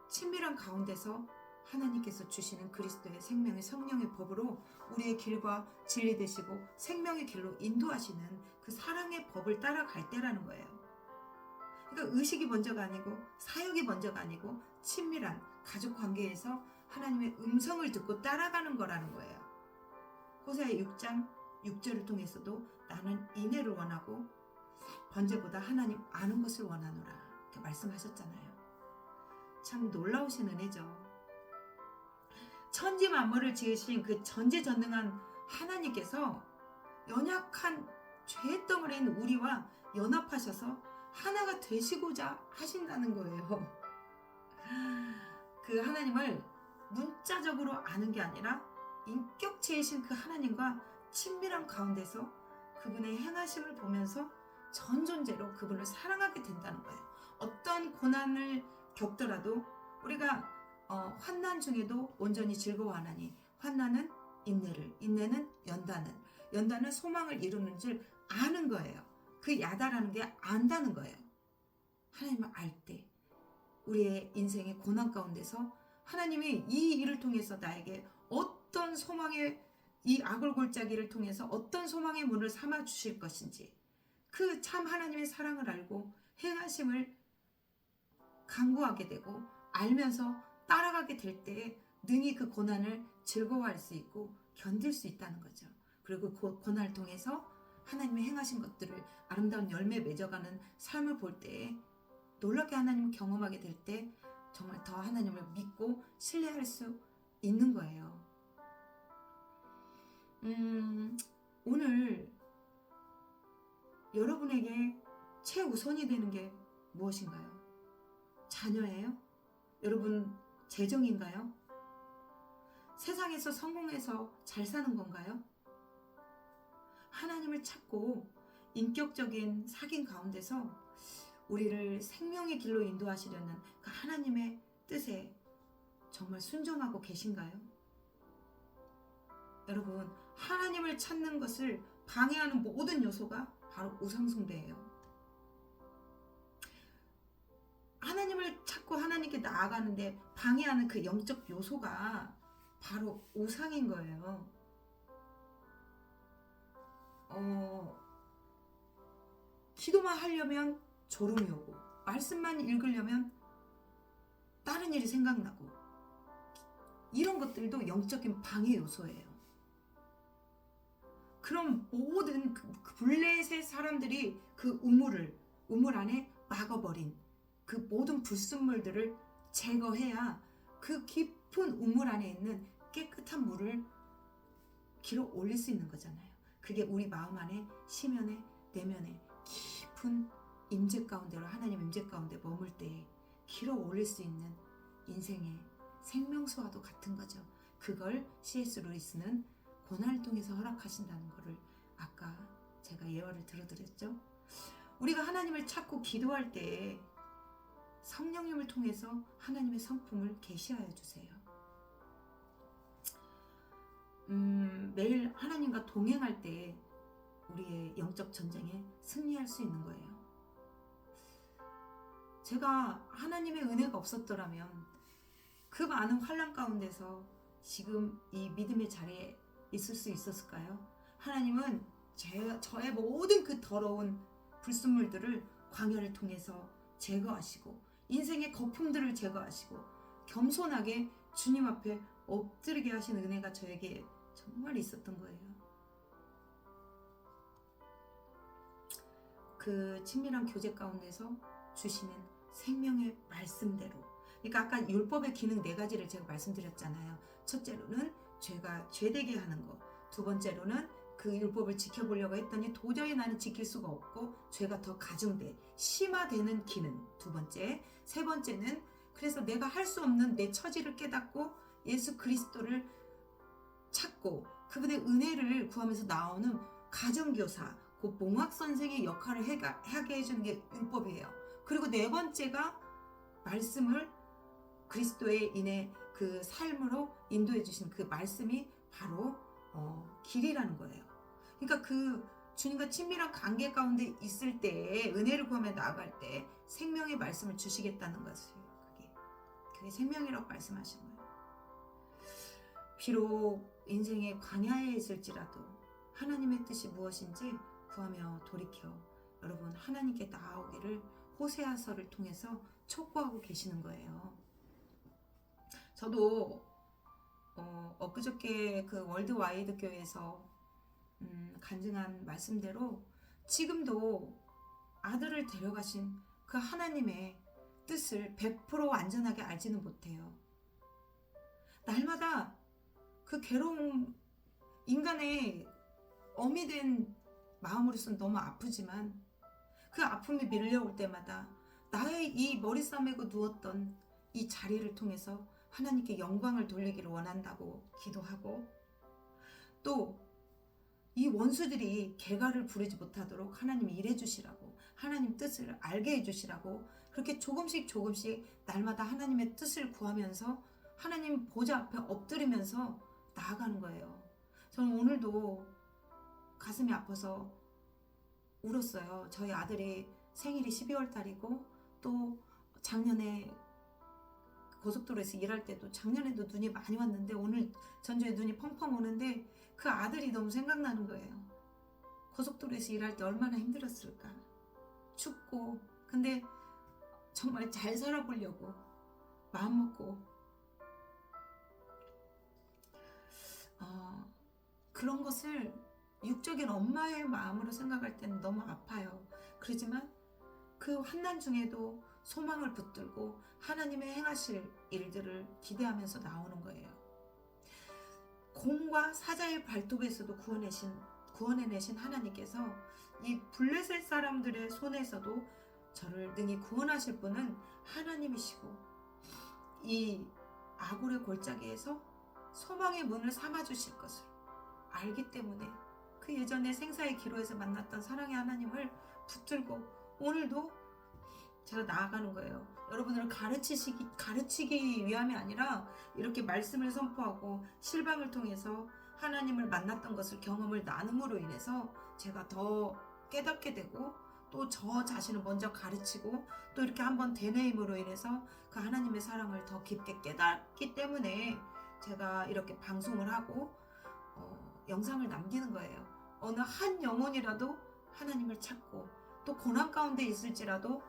친밀한 가운데서 하나님께서 주시는 그리스도의 생명의 성령의 법으로 우리의 길과 진리 되시고 생명의 길로 인도하시는 그 사랑의 법을 따라갈 때라는 거예요. 그러니까 의식이 먼저가 아니고 사역이 먼저가 아니고 친밀한 가족 관계에서 하나님의 음성을 듣고 따라가는 거라는 거예요. 호세아 6장 6절을 통해서도 나는 인애를 원하고 번제보다 하나님 아는 것을 원하노라 이렇게 말씀하셨잖아요. 참 놀라우신 은혜죠. 천지 만물을 지으신 그 전지전능한 하나님께서 연약한 죄덩어리인 우리와 연합하셔서 하나가 되시고자 하신다는 거예요. 그 하나님을 문자적으로 아는 게 아니라 인격체이신 그 하나님과 친밀한 가운데서 그분의 행하심을 보면서 전 존재로 그분을 사랑하게 된다는 거예요. 어떤 고난을 겪더라도 우리가 환난 중에도 온전히 즐거워하나니 환난은 인내를, 인내는 연단은 소망을 이루는 줄 아는 거예요. 그 야다라는 게 안다는 거예요. 하나님을 알 때 우리의 인생의 고난 가운데서 하나님이 이 일을 통해서 나에게 어떤 소망의 이 아골골짜기를 통해서 어떤 소망의 문을 삼아 주실 것인지 그 참 하나님의 사랑을 알고 행하심을 간구하게 되고 알면서 따라가게 될 때에 능히 그 고난을 즐거워할 수 있고 견딜 수 있다는 거죠. 그리고 그 고난을 통해서 하나님의 행하신 것들을 아름다운 열매 맺어가는 삶을 볼 때에 놀랍게 하나님을 경험하게 될 때 정말 더 하나님을 믿고 신뢰할 수 있는 거예요. 오늘 여러분에게 최우선이 되는 게 무엇인가요? 자녀예요? 여러분 재정인가요? 세상에서 성공해서 잘 사는 건가요? 하나님을 찾고 인격적인 사귐 가운데서 우리를 생명의 길로 인도하시려는 그 하나님의 뜻에 정말 순종하고 계신가요? 여러분, 하나님을 찾는 것을 방해하는 모든 요소가 바로 우상숭배예요. 하나님을 찾고 하나님께 나아가는데 방해하는 그 영적 요소가 바로 우상인 거예요. 기도만 하려면 졸음이 오고 말씀만 읽으려면 다른 일이 생각나고 이런 것들도 영적인 방해 요소예요. 그럼 모든 그 블레셋 사람들이 그 우물 안에 막아버린 그 모든 불순물들을 제거해야 그 깊은 우물 안에 있는 깨끗한 물을 길어 올릴 수 있는 거잖아요. 그게 우리 마음 안에 심연에 내면에 깊은 임재 가운데로 하나님 임재 가운데 머물 때 길어 올릴 수 있는 인생의 생명수와도 같은 거죠. 그걸 C.S. 루이스는 고난을 통해서 허락하신다는 것을 아까 제가 예화를 들어드렸죠. 우리가 하나님을 찾고 기도할 때 성령님을 통해서 하나님의 성품을 계시하여 주세요. 매일 하나님과 동행할 때 우리의 영적 전쟁에 승리할 수 있는 거예요. 제가 하나님의 은혜가 없었더라면 그 많은 환난 가운데서 지금 이 믿음의 자리에 있을 수 있었을까요? 하나님은 저의 모든 그 더러운 불순물들을 광야를 통해서 제거하시고 인생의 거품들을 제거하시고 겸손하게 주님 앞에 엎드리게 하신 은혜가 저에게 정말 있었던 거예요. 그 친밀한 교제 가운데서 주시는 생명의 말씀대로, 그러니까 아까 율법의 기능 4가지를 제가 말씀드렸잖아요. 첫째로는 죄가 죄되게 하는 거, 두 번째로는 그 율법을 지켜보려고 했더니 도저히 나는 지킬 수가 없고 죄가 더 가중돼 심화되는 기능, 두 번째. 세 번째는 그래서 내가 할 수 없는 내 처지를 깨닫고 예수 그리스도를 찾고 그분의 은혜를 구하면서 나오는 가정교사, 그 몽학 선생의 역할을 하게 해주는 게 율법이에요. 그리고 네 번째가 말씀을 그리스도의 인해 그 삶으로 인도해 주신 그 말씀이 바로 길이라는 거예요. 그러니까 그 주님과 친밀한 관계 가운데 있을 때 은혜를 구하며 나아갈 때 생명의 말씀을 주시겠다는 것이에요. 그게 생명이라고 말씀하신 거예요. 비록 인생의 광야에 있을지라도 하나님의 뜻이 무엇인지 구하며 돌이켜 여러분 하나님께 나아오기를 호세아서를 통해서 촉구하고 계시는 거예요. 저도 엊그저께 그 월드와이드 교회에서 간증한 말씀대로 지금도 아들을 데려가신 그 하나님의 뜻을 100% 완전하게 알지는 못해요. 날마다 그 괴로움, 인간의 어미 된 마음으로서는 너무 아프지만 그 아픔이 밀려올 때마다 나의 이 머리 싸매고 누웠던 이 자리를 통해서 하나님께 영광을 돌리기를 원한다고 기도하고, 또 이 원수들이 개가를 부리지 못하도록 하나님이 일해 주시라고, 하나님 뜻을 알게 해 주시라고 그렇게 조금씩 날마다 하나님의 뜻을 구하면서 하나님 보좌 앞에 엎드리면서 나아가는 거예요. 저는 오늘도 가슴이 아파서 울었어요. 저희 아들이 생일이 12월 달이고 또 작년에 고속도로에서 일할 때도 작년에도 눈이 많이 왔는데 오늘 전주에 눈이 펑펑 오는데 그 아들이 너무 생각나는 거예요. 고속도로에서 일할 때 얼마나 힘들었을까. 춥고. 근데 정말 잘 살아보려고 마음 먹고 그런 것을 육적인 엄마의 마음으로 생각할 때는 너무 아파요. 그렇지만 그 환난 중에도 소망을 붙들고 하나님의 행하실 일들을 기대하면서 나오는 거예요. 곰과 사자의 발톱에서도 구원해내신 하나님께서 이 블레셋 사람들의 손에서도 저를 능히 구원하실 분은 하나님이시고, 이 아골의 골짜기에서 소망의 문을 삼아주실 것을 알기 때문에 그 예전에 생사의 기로에서 만났던 사랑의 하나님을 붙들고 오늘도 제가 나아가는 거예요. 여러분들을 가르치기 위함이 아니라 이렇게 말씀을 선포하고 실방을 통해서 하나님을 만났던 것을 경험을 나눔으로 인해서 제가 더 깨닫게 되고, 또 저 자신을 먼저 가르치고 또 이렇게 한번 되뇌임으로 인해서 그 하나님의 사랑을 더 깊게 깨닫기 때문에 제가 이렇게 방송을 하고 영상을 남기는 거예요. 어느 한 영혼이라도 하나님을 찾고 또 고난 가운데 있을지라도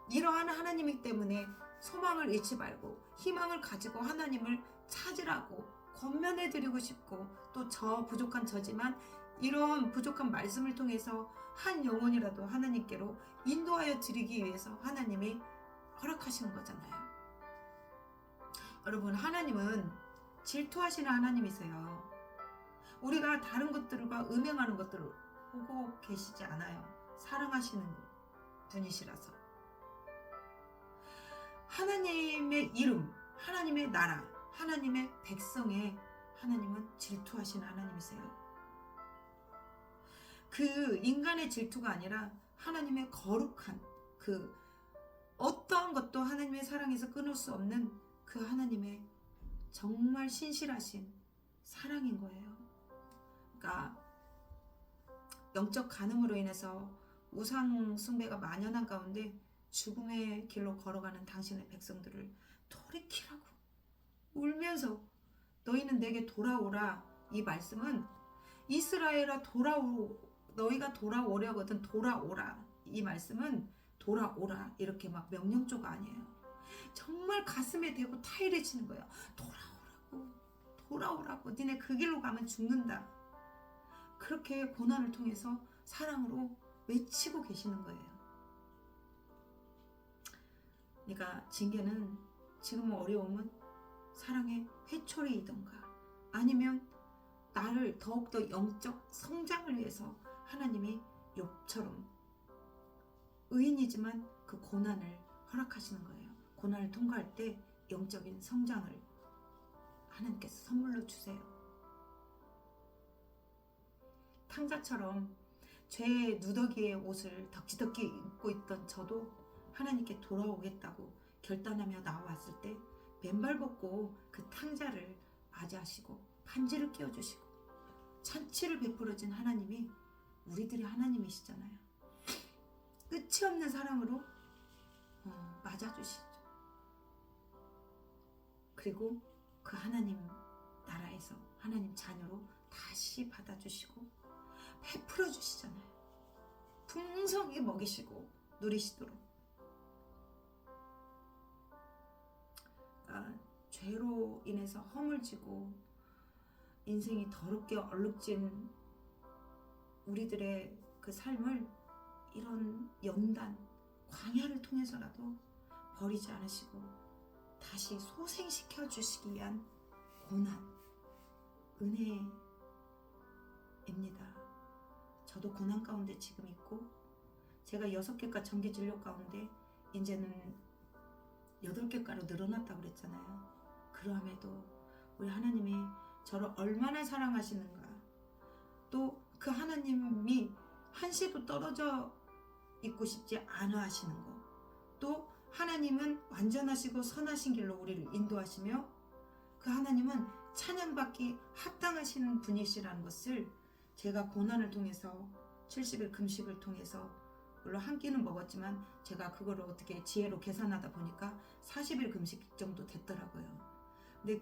이러한 하나님이기 때문에 소망을 잃지 말고 희망을 가지고 하나님을 찾으라고 권면해 드리고 싶고, 또 저 부족한 저지만 이런 부족한 말씀을 통해서 한 영혼이라도 하나님께로 인도하여 드리기 위해서 하나님이 허락하시는 거잖아요. 여러분, 하나님은 질투하시는 하나님이세요. 우리가 다른 것들과 음행하는 것들을 보고 계시지 않아요. 사랑하시는 분이시라서. 하나님의 이름, 하나님의 나라, 하나님의 백성에 하나님은 질투하시는 하나님이세요. 그 인간의 질투가 아니라 하나님의 거룩한 그 어떠한 것도 하나님의 사랑에서 끊을 수 없는 그 하나님의 정말 신실하신 사랑인 거예요. 그러니까 영적 간음으로 인해서 우상 숭배가 만연한 가운데 죽음의 길로 걸어가는 당신의 백성들을 돌이키라고 울면서 너희는 내게 돌아오라. 이 말씀은 이스라엘아 너희가 돌아오려거든 돌아오라. 이 말씀은 돌아오라 이렇게 막 명령조가 아니에요. 정말 가슴에 대고 타일을 치는 거예요. 돌아오라고. 니네 그 길로 가면 죽는다. 그렇게 고난을 통해서 사랑으로 외치고 계시는 거예요. 그러니까 징계는 지금 어려움은 사랑의 회초리이던가 아니면 나를 더욱더 영적 성장을 위해서 하나님이 욥처럼 의인이지만 그 고난을 허락하시는 거예요. 고난을 통과할 때 영적인 성장을 하나님께서 선물로 주세요. 탕자처럼 죄의 누더기의 옷을 덕지덕지 입고 있던 저도 하나님께 돌아오겠다고 결단하며 나왔을 때 맨발 벗고 그 탕자를 맞이하시고 반지를 끼워주시고 잔치를 베풀어진 하나님이 우리들의 하나님이시잖아요. 끝이 없는 사랑으로 맞아주시죠. 그리고 그 하나님 나라에서 하나님 자녀로 다시 받아주시고 베풀어 주시잖아요. 풍성하게 먹이시고 누리시도록. 죄로 인해서 허물지고 인생이 더럽게 얼룩진 우리들의 그 삶을 이런 연단, 광야를 통해서라도 버리지 않으시고 다시 소생시켜 주시기 위한 고난, 은혜입니다. 저도 고난 가운데 지금 있고 제가 6개과 정기진료 가운데 이제는 8개과로 늘어났다고 그랬잖아요. 그러함에도 우리 하나님이 저를 얼마나 사랑하시는가, 또 그 하나님이 한시도 떨어져 있고 싶지 않아 하시는 것, 또 하나님은 완전하시고 선하신 길로 우리를 인도하시며 그 하나님은 찬양받기 합당하신 분이시라는 것을 제가 고난을 통해서 70일 금식을 통해서 물론 한 끼는 먹었지만 제가 그거를 어떻게 지혜로 계산하다 보니까 40일 금식 정도 됐더라고요. 근데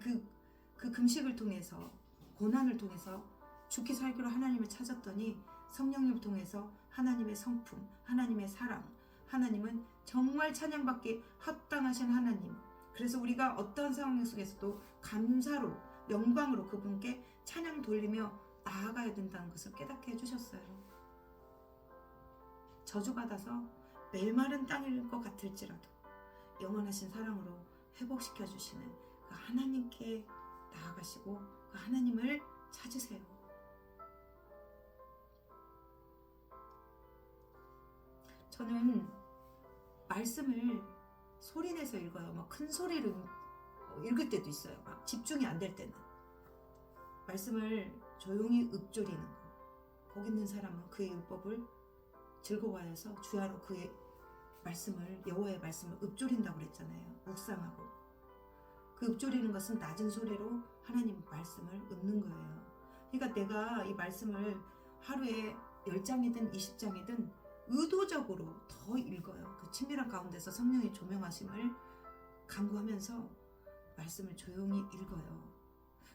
그 금식을 통해서 고난을 통해서 죽기 살기로 하나님을 찾았더니 성령님을 통해서 하나님의 성품, 하나님의 사랑, 하나님은 정말 찬양받기 합당하신 하나님. 그래서 우리가 어떠한 상황 속에서도 감사로 영광으로 그분께 찬양 돌리며 나아가야 된다는 것을 깨닫게 해주셨어요. 저주받아서 메마른 땅일 것 같을지라도 영원하신 사랑으로 회복시켜 주시는 그 하나님께 나아가시고 그 하나님을 찾으세요. 저는 말씀을 소리내서 읽어요. 막 큰 소리로 읽을 때도 있어요. 막 집중이 안 될 때는. 말씀을 조용히 읊조리는 거. 복 있는 사람은 그의 율법을 즐거워하여서 주야로 그의 말씀을, 여호와의 말씀을 읊조린다고 그랬잖아요. 묵상하고. 그 읊조리는 것은 낮은 소리로 하나님 말씀을 읊는 거예요. 그러니까 내가 이 말씀을 하루에 10장이든 20장이든 의도적으로 더 읽어요. 그 친밀한 가운데서 성령의 조명하심을 간구하면서 말씀을 조용히 읽어요.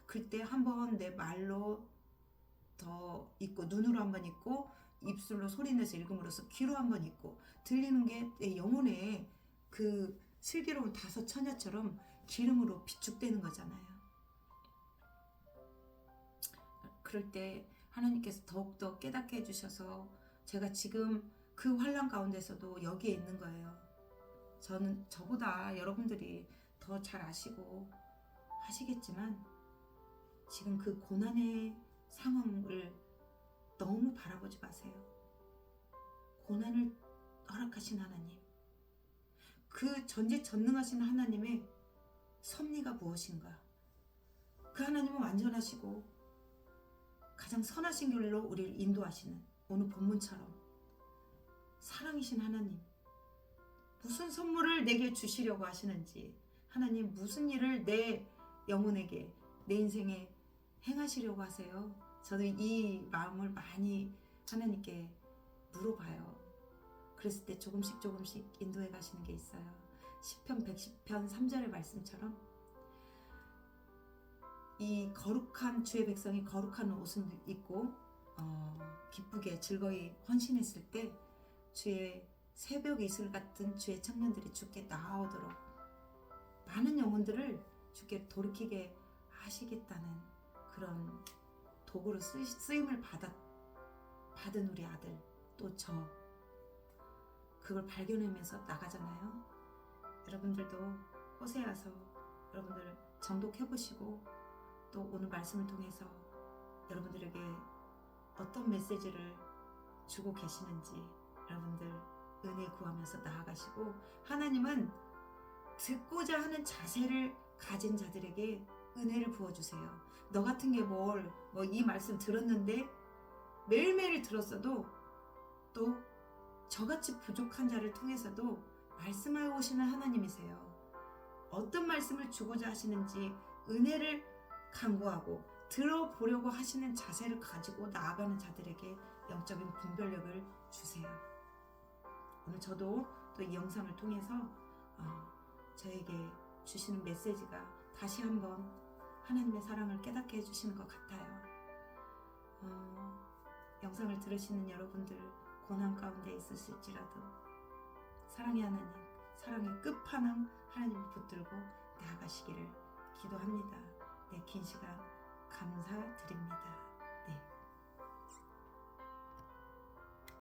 그때 한번 내 말로 더 읽고, 눈으로 한번 읽고, 입술로 소리내서 읽음으로써 귀로 한번 읽고, 들리는 게 내 영혼에 그 슬기로운 5 처녀처럼 기름으로 비축되는 거잖아요. 그럴 때 하나님께서 더욱더 깨닫게 해주셔서 제가 지금 그 환난 가운데서도 여기에 있는 거예요. 저는 저보다 여러분들이 더 잘 아시고 하시겠지만 지금 그 고난의 상황을 너무 바라보지 마세요. 고난을 허락하신 하나님, 그 전지전능하신 하나님의 섭리가 무엇인가? 그 하나님은 완전하시고 가장 선하신 길로 우리를 인도하시는, 오늘 본문처럼 사랑이신 하나님, 무슨 선물을 내게 주시려고 하시는지, 하나님 무슨 일을 내 영혼에게, 내 인생에 행하시려고 하세요? 저는 이 마음을 많이 하나님께 물어봐요. 그랬을 때 조금씩 인도해 가시는 게 있어요. 시편 110편 3절의 말씀처럼 이 거룩한 주의 백성이 거룩한 옷을 입고 기쁘게 즐거이 헌신했을 때 주의 새벽 이슬 같은 주의 청년들이 주께 나아오도록 많은 영혼들을 주께 돌이키게 하시겠다는 그런 도구로 쓰임을 받은 우리 아들, 또 저, 그걸 발견하면서 나가잖아요. 여러분들도 호세아서 여러분들 정독해보시고, 또 오늘 말씀을 통해서 여러분들에게 어떤 메시지를 주고 계시는지 여러분들 은혜 구하면서 나아가시고, 하나님은 듣고자 하는 자세를 가진 자들에게 은혜를 부어주세요. 너 같은 게 이 말씀 들었는데 매일매일 들었어도 또 저같이 부족한 자를 통해서도 말씀하여 오시는 하나님이세요. 어떤 말씀을 주고자 하시는지 은혜를 간구하고 들어보려고 하시는 자세를 가지고 나아가는 자들에게 영적인 분별력을 주세요. 오늘 저도 또 이 영상을 통해서 저에게 주시는 메시지가 다시 한번 하나님의 사랑을 깨닫게 해주시는 것 같아요. 영상을 들으시는 여러분들 고난 가운데 있으실지라도 사랑의 하나님, 사랑의 끝판왕 하나님을 붙들고 나아가시기를 기도합니다. 네, 긴 시간 감사드립니다.